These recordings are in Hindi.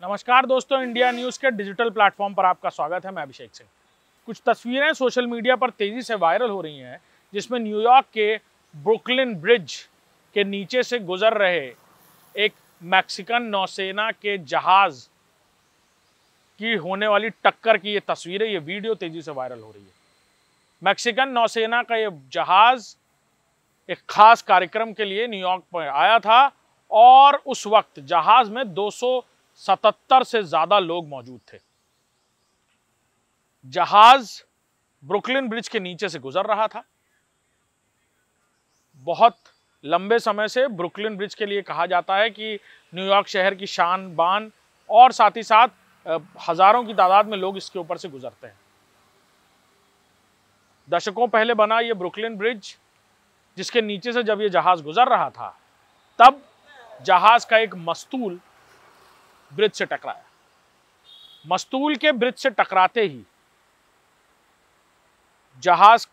नमस्कार दोस्तों, इंडिया न्यूज़ के डिजिटल प्लेटफॉर्म पर आपका स्वागत है। मैं अभिषेक सिंह। कुछ तस्वीरें सोशल मीडिया पर तेजी से वायरल हो रही हैं जिसमें न्यूयॉर्क के ब्रुकलिन ब्रिज के नीचे से गुजर रहे एक मैक्सिकन नौसेना के जहाज की होने वाली टक्कर की ये तस्वीरें, ये वीडियो तेजी से वायरल हो रही है। मैक्सिकन नौसेना का ये जहाज एक खास कार्यक्रम के लिए न्यूयॉर्क पर आया था और उस वक्त जहाज में 277 से ज्यादा लोग मौजूद थे। जहाज ब्रुकलिन ब्रिज के नीचे से गुजर रहा था। बहुत लंबे समय से ब्रुकलिन ब्रिज के लिए कहा जाता है कि न्यूयॉर्क शहर की शान बान, और साथ ही साथ हजारों की तादाद में लोग इसके ऊपर से गुजरते हैं। दशकों पहले बना ये ब्रुकलिन ब्रिज, जिसके नीचे से जब ये जहाज गुजर रहा था, तब जहाज का एक मस्तूल ब्रिज से टकराया। मस्तूल के ब्रिज से टकराते ही जहाज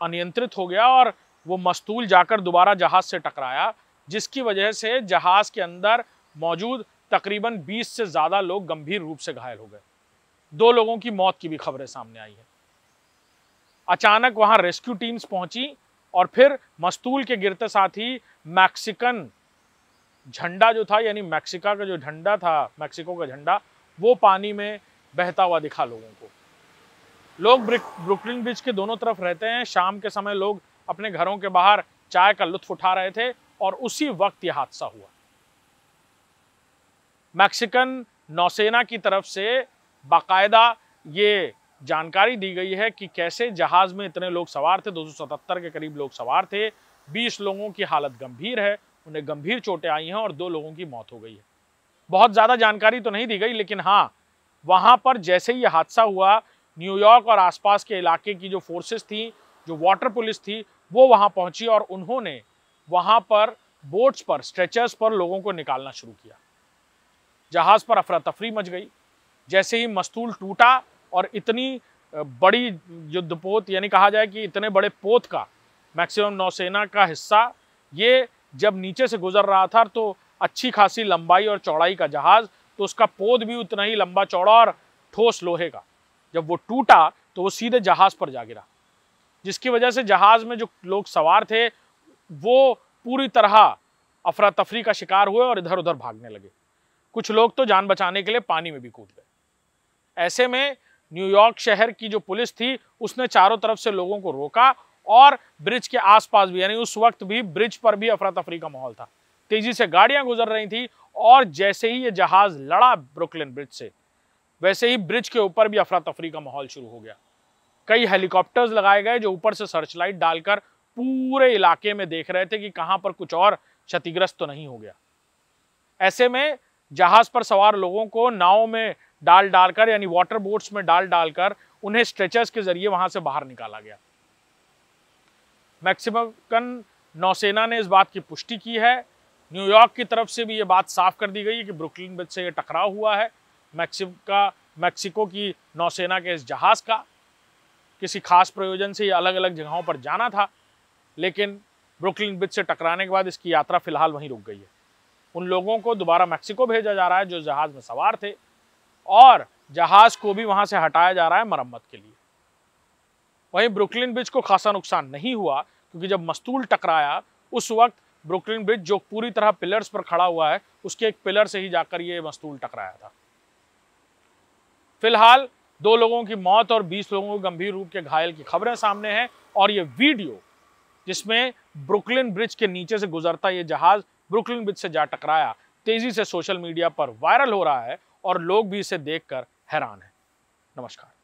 अनियंत्रित हो गया और वो मस्तूल जाकर दोबारा जहाज से टकराया, जिसकी वजह से जहाज के अंदर मौजूद तकरीबन 20 से ज्यादा लोग गंभीर रूप से घायल हो गए। 2 लोगों की मौत की भी खबरें सामने आई है। अचानक वहां रेस्क्यू टीम्स पहुंची और फिर मस्तूल के गिरते साथ ही मैक्सिकन झंडा जो था, यानी मैक्सिका का जो झंडा था, मैक्सिको का झंडा, वो पानी में बहता हुआ दिखा लोगों को। लोग ब्रुकलिन ब्रिज के दोनों तरफ रहते हैं। शाम के समय लोग अपने घरों के बाहर चाय का लुत्फ उठा रहे थे और उसी वक्त यह हादसा हुआ। मैक्सिकन नौसेना की तरफ से बाकायदा ये जानकारी दी गई है कि कैसे जहाज में इतने लोग सवार थे, 277 के करीब लोग सवार थे। 20 लोगों की हालत गंभीर है, उन्हें गंभीर चोटें आई हैं और 2 लोगों की मौत हो गई है। बहुत ज्यादा जानकारी तो नहीं दी गई, लेकिन हाँ, वहां पर जैसे ही यह हादसा हुआ, न्यूयॉर्क और आसपास के इलाके की जो फोर्सेस थी, जो वाटर पुलिस थी, वो वहां पहुंची और उन्होंने वहां पर बोट्स पर, स्ट्रेचर्स पर लोगों को निकालना शुरू किया। जहाज पर अफरा तफरी मच गई। जैसे ही मस्तूल टूटा और इतनी बड़ी युद्धपोत, यानी कहा जाए कि इतने बड़े पोत का मैक्सिमम नौसेना का हिस्सा ये जब नीचे से गुजर रहा था, तो अच्छी खासी लंबाई और चौड़ाई का जहाज, तो उसका पोत भी उतना ही लंबा चौड़ा और ठोस लोहे का। जब वो टूटा तो वो सीधे जहाज पर जा गिरा, जिसकी वजह से जहाज में जो लोग सवार थे वो पूरी तरह अफरा तफरी का शिकार हुए और इधर उधर भागने लगे। कुछ लोग तो जान बचाने के लिए पानी में भी कूद गए। ऐसे में न्यूयॉर्क शहर की जो पुलिस थी, उसने चारों तरफ से लोगों को रोका और ब्रिज के आसपास भी, यानी उस वक्त भी ब्रिज पर भी अफरा तफरी का माहौल था। तेजी से गाड़ियां गुजर रही थी और जैसे ही ये जहाज लड़ा ब्रुकलिन ब्रिज से, वैसे ही ब्रिज के ऊपर भी अफरा तफरी का माहौल शुरू हो गया। कई हेलीकॉप्टर्स लगाए गए जो ऊपर से सर्च लाइट डालकर पूरे इलाके में देख रहे थे कि कहां पर कुछ और क्षतिग्रस्त तो नहीं हो गया। ऐसे में जहाज पर सवार लोगों को नाव में डालकर, यानी वाटर बोट्स में डालकर उन्हें स्ट्रेचर्स के जरिए वहां से बाहर निकाला गया। मैक्सिकन नौसेना ने इस बात की पुष्टि की है। न्यूयॉर्क की तरफ से भी ये बात साफ कर दी गई है कि ब्रुकलिन ब्रिज से ये टकराव हुआ है। मैक्सिको की नौसेना के इस जहाज का किसी खास प्रयोजन से ये अलग अलग जगहों पर जाना था, लेकिन ब्रुकलिन ब्रिज से टकराने के बाद इसकी यात्रा फिलहाल वहीं रुक गई है। उन लोगों को दोबारा मैक्सिको भेजा जा रहा है जो जहाज में सवार थे, और जहाज को भी वहां से हटाया जा रहा है मरम्मत के लिए। वहीं ब्रुकलिन ब्रिज को खासा नुकसान नहीं हुआ, क्योंकि जब मस्तूल टकराया उस वक्त ब्रुकलिन ब्रिज जो पूरी तरह पिलर्स पर खड़ा हुआ है, उसके एक पिलर से ही जाकर ये मस्तूल टकराया था। फिलहाल 2 लोगों की मौत और 20 लोगों को गंभीर रूप के घायल की खबरें सामने हैं, और ये वीडियो जिसमें ब्रुकलिन ब्रिज के नीचे से गुजरता ये जहाज ब्रुकलिन ब्रिज से जा टकराया, तेजी से सोशल मीडिया पर वायरल हो रहा है और लोग भी इसे देखकर हैरान हैं। नमस्कार।